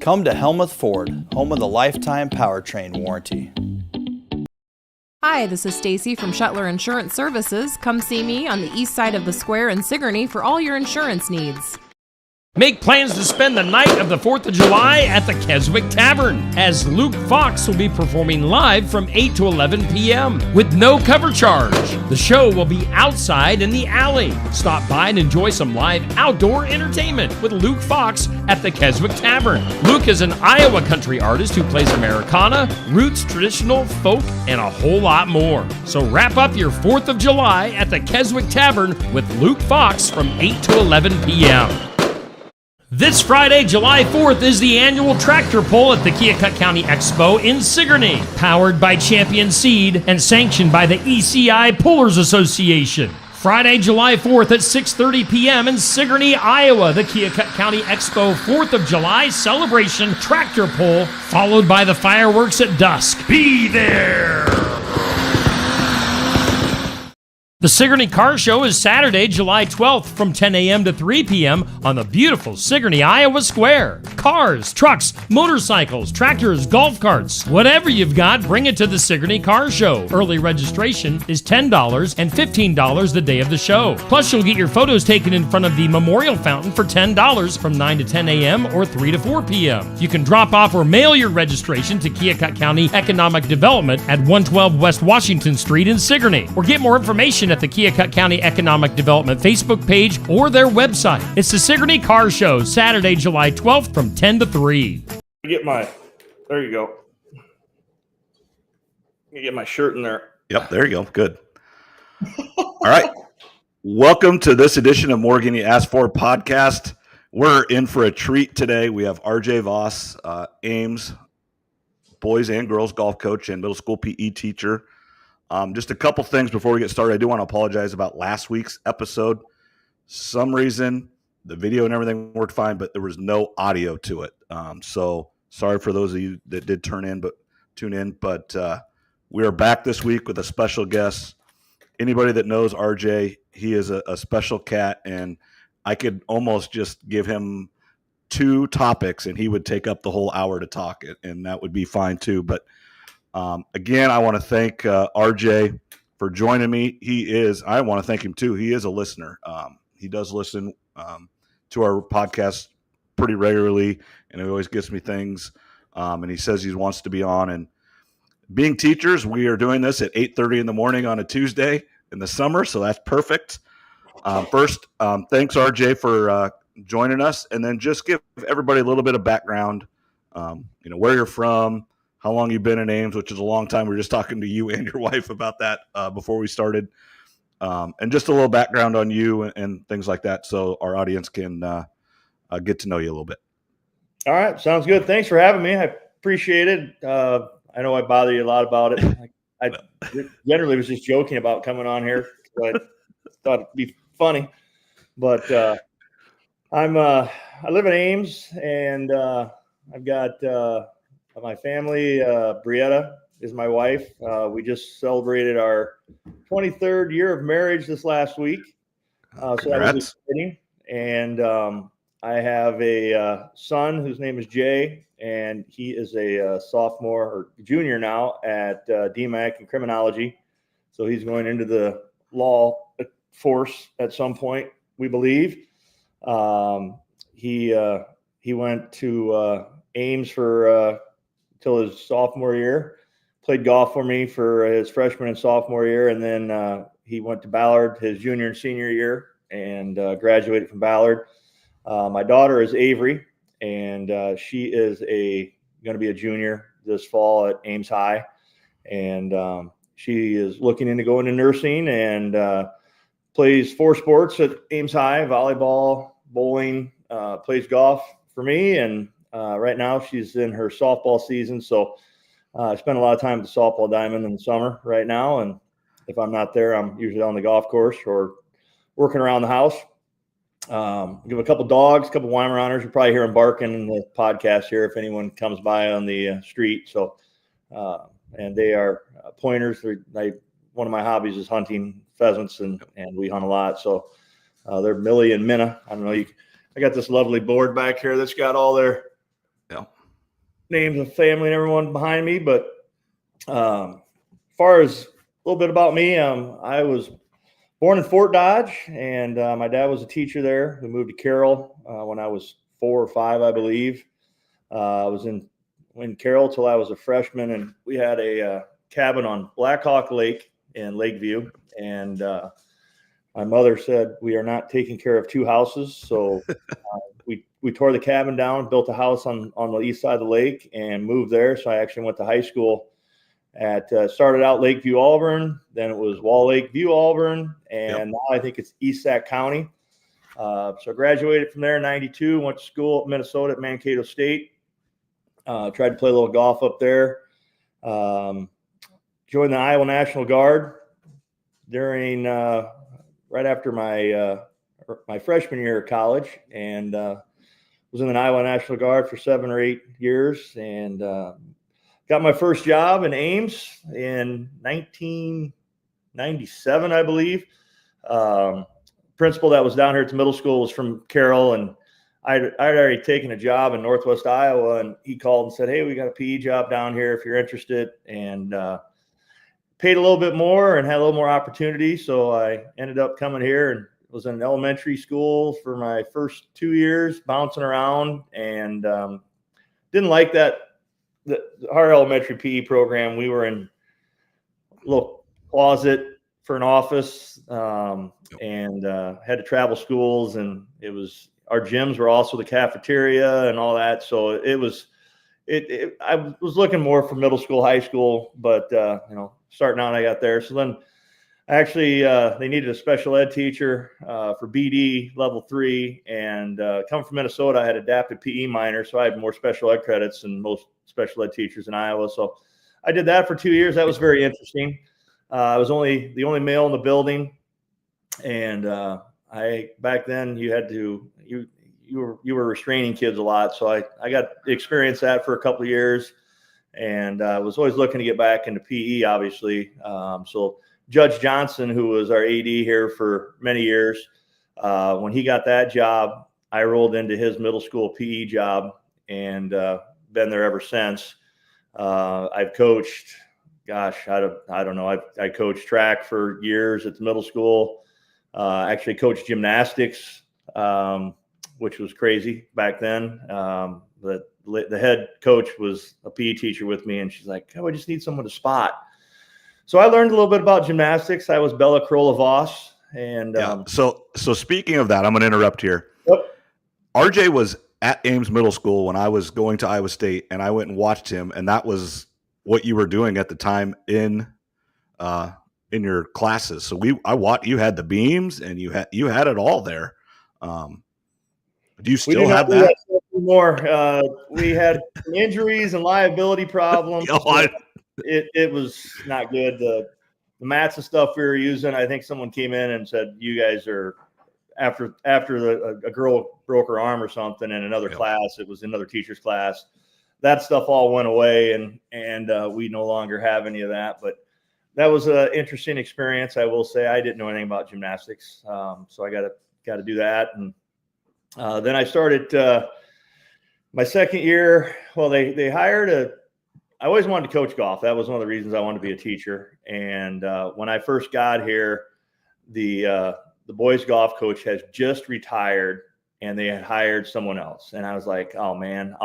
Come to Helmuth Ford, home of the lifetime powertrain warranty. Hi, this is Stacy from Shuttler Insurance Services. Come see me on the east side of the square in Sigourney for all your insurance needs. Make plans to spend the night of the 4th of July at the Keswick Tavern, as Luke Fox will be performing live from 8 to 11 p.m. with no cover charge. The show will be outside in the alley. Stop by and enjoy some live outdoor entertainment with Luke Fox at the Keswick Tavern. Luke is an Iowa country artist who plays Americana, roots, traditional, folk, and a whole lot more. So wrap up your 4th of July at the Keswick Tavern with Luke Fox from 8 to 11 p.m. This Friday, July 4th, is the annual tractor pull at the Keokuk County Expo in Sigourney, powered by Champion Seed and sanctioned by the ECI Pullers Association. Friday, July 4th at 6:30 p.m. in Sigourney, Iowa, the Keokuk County Expo 4th of July celebration tractor pull, followed by the fireworks at dusk. Be there! The Sigourney Car Show is Saturday, July 12th from 10 a.m. to 3 p.m. on the beautiful Sigourney, Iowa Square. Cars, trucks, motorcycles, tractors, golf carts, whatever you've got, bring it to the Sigourney Car Show. Early registration is $10 and $15 the day of the show. Plus, you'll get your photos taken in front of the Memorial Fountain for $10 from 9 to 10 a.m. or 3 to 4 p.m. You can drop off or mail your registration to Keokuk County Economic Development at 112 West Washington Street in Sigourney, or get more information at the Keokuk County Economic Development Facebook page or their website. It's the Sigourney Car Show, Saturday, July 12th from 10 to 3. There you go. Let me get my shirt in there. Yep, there you go. Good. All right. Welcome to this edition of More Than You Asked For podcast. We're in for a treat today. We have RJ Voss, Ames boys and girls golf coach and middle school PE teacher. Just a couple things before we get started. I do want to apologize about last week's episode. Some reason the video and everything worked fine, but there was no audio to it. So sorry for those of you that did tune in. But we are back this week with a special guest. Anybody that knows RJ, he is a special cat, and I could almost just give him 2 topics and he would take up the whole hour to talk it, and that would be fine too. But again, I want to thank RJ for joining me. I want to thank him too. He is a listener. He does listen to our podcast pretty regularly, and he always gets me things. And he says he wants to be on. And being teachers, we are doing this at 8:30 in the morning on a Tuesday in the summer, so that's perfect. First, thanks RJ for joining us, and then just give everybody a little bit of background. Where you're from. How long you've been in Ames, which is a long time. We were just talking to you and your wife about that before we started. And just a little background on you and things like that so our audience can get to know you a little bit. All right. Sounds good. Thanks for having me. I appreciate it. I know I bother you a lot about it. I generally was just joking about coming on here. I thought it'd be funny. But I live in Ames, and I've got my family. Brietta is my wife. We just celebrated our 23rd year of marriage this last week. So that was exciting. And I have a son whose name is Jay, and he is a sophomore or junior now at DMAC in criminology. So he's going into the law force at some point, we believe. He went to Ames for till his sophomore year, played golf for me for his freshman and sophomore year. And then he went to Ballard his junior and senior year and graduated from Ballard. My daughter is Avery, and she is going to be a junior this fall at Ames High. And she is looking into going to nursing and plays 4 sports at Ames High: volleyball, bowling, plays golf for me. And right now she's in her softball season. So I spend a lot of time at the softball diamond in the summer right now. And if I'm not there, I'm usually on the golf course or working around the house. We have a couple dogs, a couple Weimaraners. You'll probably hear them barking in the podcast here if anyone comes by on the street. So, and they are pointers. One of my hobbies is hunting pheasants, and we hunt a lot. So they're Millie and Minna. I don't know. I got this lovely board back here that's got all their names of family and everyone behind me, but as far as a little bit about me, I was born in Fort Dodge, and my dad was a teacher there. We moved to Carroll when I was 4 or 5, I believe. I was in Carroll till I was a freshman, and we had a cabin on Blackhawk Lake in Lakeview, and my mother said we are not taking care of 2 houses, so we tore the cabin down, built a house on the east side of the lake, and moved there. So I actually went to high school at started out Lakeview, Auburn, then it was Wall Lake View, Auburn, and now I think it's East Sac County. So I graduated from there in '92, went to school at Minnesota at Mankato State. Tried to play a little golf up there. Joined the Iowa National Guard during right after my freshman year of college, and was in the Iowa National Guard for 7 or 8 years, and got my first job in Ames in 1997, I believe. Principal that was down here at the middle school was from Carroll, and I'd already taken a job in Northwest Iowa, and he called and said, "Hey, we got a PE job down here if you're interested," and paid a little bit more and had a little more opportunity. So I ended up coming here and was in elementary school for my first 2 years, bouncing around, and didn't like that. Our elementary PE program, we were in a little closet for an office, and had to travel schools, and our gyms were also the cafeteria and all that. So I was looking more for middle school, high school, but starting out I got there. So then actually they needed a special ed teacher for BD level 3, and coming from Minnesota, I had adapted PE minor, so I had more special ed credits than most special ed teachers in Iowa. So I did that for 2 years. That was very interesting. I was the only male in the building, and back then you were restraining kids a lot, so I got to experience that for a couple of years, and I was always looking to get back into PE, obviously. So Judge Johnson, who was our AD here for many years, when he got that job, I rolled into his middle school PE job, and been there ever since. I've coached, gosh, I don't know. I coached track for years at the middle school. Actually coached gymnastics, which was crazy back then. The head coach was a PE teacher with me, and she's like, "Oh, I just need someone to spot." So I learned a little bit about gymnastics. I was Bella Carolla-Voss, and So speaking of that, I'm going to interrupt here. Yep. RJ was at Ames Middle School when I was going to Iowa State, and I went and watched him, and that was what you were doing at the time in your classes. So you had the beams, and you had it all there. Do you still have that? Anymore. We had some injuries and liability problems. It was not good. The mats and stuff we were using, I think someone came in and said, "You guys are," after a girl broke her arm or something in another class. It was another teacher's class. That stuff all went away, and we no longer have any of that. But that was an interesting experience. I will say I didn't know anything about gymnastics, so I got to do that. And then I started my second year. Well, they hired I always wanted to coach golf. That was one of the reasons I wanted to be a teacher. And when I first got here, the boys golf coach has just retired, and they had hired someone else. And I was like, "Oh man,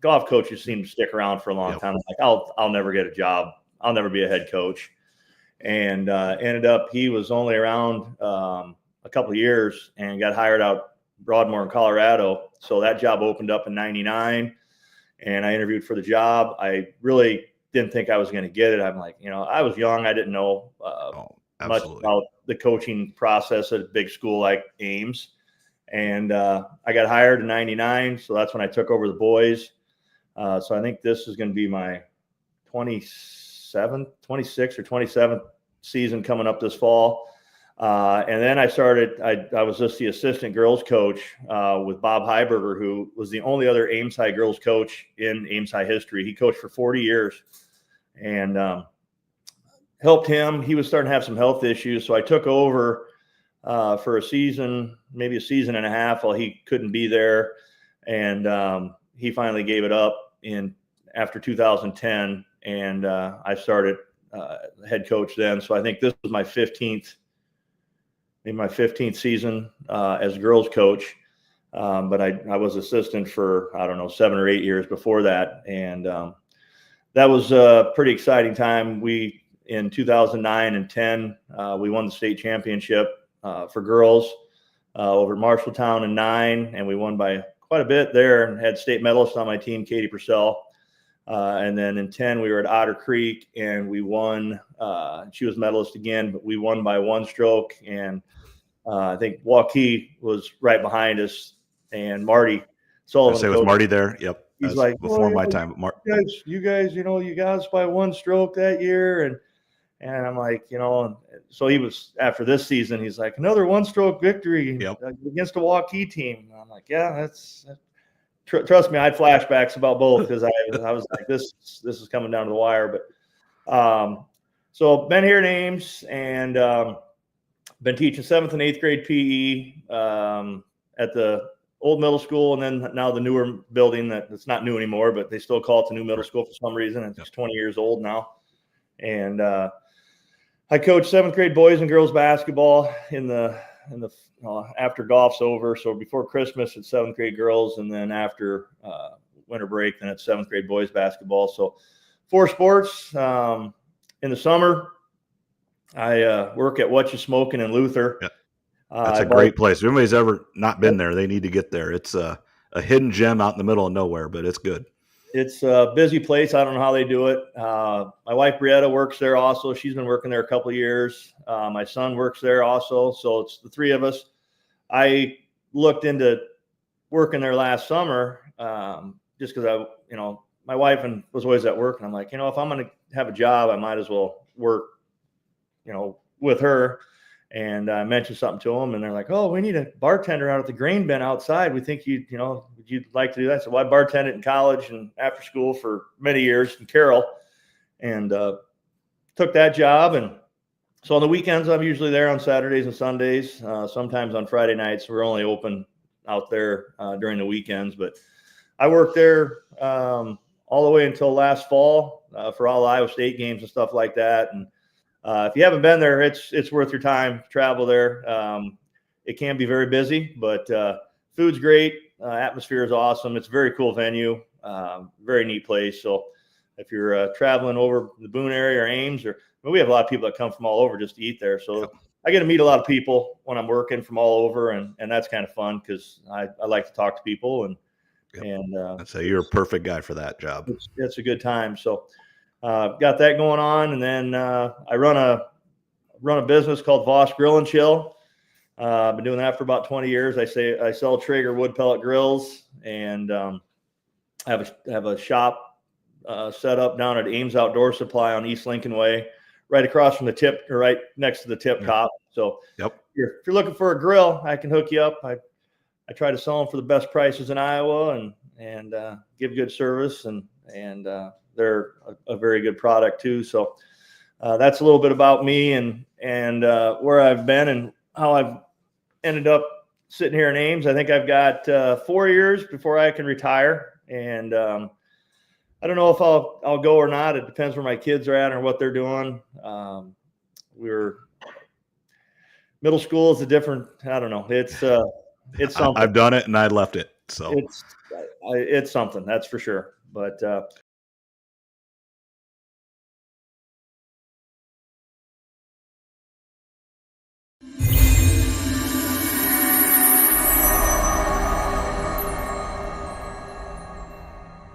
golf coaches seem to stick around for a long time. I'm like, I'll never get a job. I'll never be a head coach." And ended up, he was only around a couple of years and got hired out Broadmoor in Colorado. So that job opened up in '99, and I interviewed for the job. I really didn't think I was going to get it. I'm like, I was young. I didn't know much about the coaching process at a big school like Ames. And I got hired in '99. So that's when I took over the boys. So I think this is going to be my 26th or 27th season coming up this fall. And then I was just the assistant girls coach with Bob Heiberger, who was the only other Ames High girls coach in Ames High history. He coached for 40 years, and helped him. He was starting to have some health issues, so I took over for a season, maybe a season and a half, while he couldn't be there. And he finally gave it up after 2010, and I started head coach then. So I think this was my 15th season as girls coach. But I was assistant for, I don't know, 7 or 8 years before that. And that was a pretty exciting time. In 2009 and 10, we won the state championship for girls over at Marshalltown in 9, and we won by quite a bit there and had state medalists on my team, Katie Purcell. And then in 10, we were at Otter Creek, and we won. She was medalist again, but we won by 1 stroke. And I think Waukee was right behind us, and Marty Sullivan. I say, was Marty there? Yep. He's like, before my time. You guys, you got us by 1 stroke that year. And I'm like, so he was, after this season, he's like, another 1-stroke victory against a Waukee team. And I'm like, yeah, trust me, I had flashbacks about both, because I was like, this is coming down to the wire. But so been here at Ames, and been teaching 7th and 8th grade PE at the old middle school, and then now the newer building that's not new anymore, but they still call it the new middle school for some reason. It's 20 years old now. And I coach 7th grade boys and girls basketball in the after golf's over. So before Christmas, it's 7th grade girls, and then after winter break, then it's 7th grade boys basketball. So 4 sports. In the summer, I work at What You Smokin' in Luther. Yeah. That's a great place. If anybody's ever not been there, they need to get there. It's a hidden gem out in the middle of nowhere, but it's good. It's a busy place. I don't know how they do it. My wife, Brietta, works there also. She's been working there a couple of years. My son works there also. So it's the 3 of us. I looked into working there last summer just because my wife was always at work. And I'm like, if I'm going to have a job, I might as well work, with her. And I mentioned something to them, and they're like, "Oh, we need a bartender out at the grain bin outside. We think you'd like to do that." So I bartended in college and after school for many years in Carroll, and took that job. And so on the weekends, I'm usually there on Saturdays and Sundays. Sometimes on Friday nights. We're only open out there during the weekends. But I worked there all the way until last fall for all Iowa State games and stuff like that. And if you haven't been there, it's worth your time to travel there. It can be very busy, but food's great. Atmosphere is awesome. It's a very cool venue, very neat place. So if you're traveling over the Boone area or Ames, we have a lot of people that come from all over just to eat there. So I get to meet a lot of people when I'm working from all over, and that's kind of fun because I like to talk to people. And I'd say you're a perfect guy for that job. It's a good time. So got that going on, and then I run a business called Voss Grill and Chill. I've been doing that for about 20 years. I sell Traeger wood pellet grills, and have a shop set up down at Ames Outdoor Supply on East Lincoln Way, right across from the tip, or right next to the Tip Top. So if you're looking for a grill, I can hook you up. I try to sell them for the best prices in Iowa, and give good service, and they're a very good product too. So that's a little bit about me and where I've been and how I've ended up sitting here in Ames. I think I've got 4 years before I can retire, and I don't know if I'll go or not. It depends where my kids are at or what they're doing. Middle school is a different. I don't know. It's something. I've done it and I left it. So it's something, that's for sure. But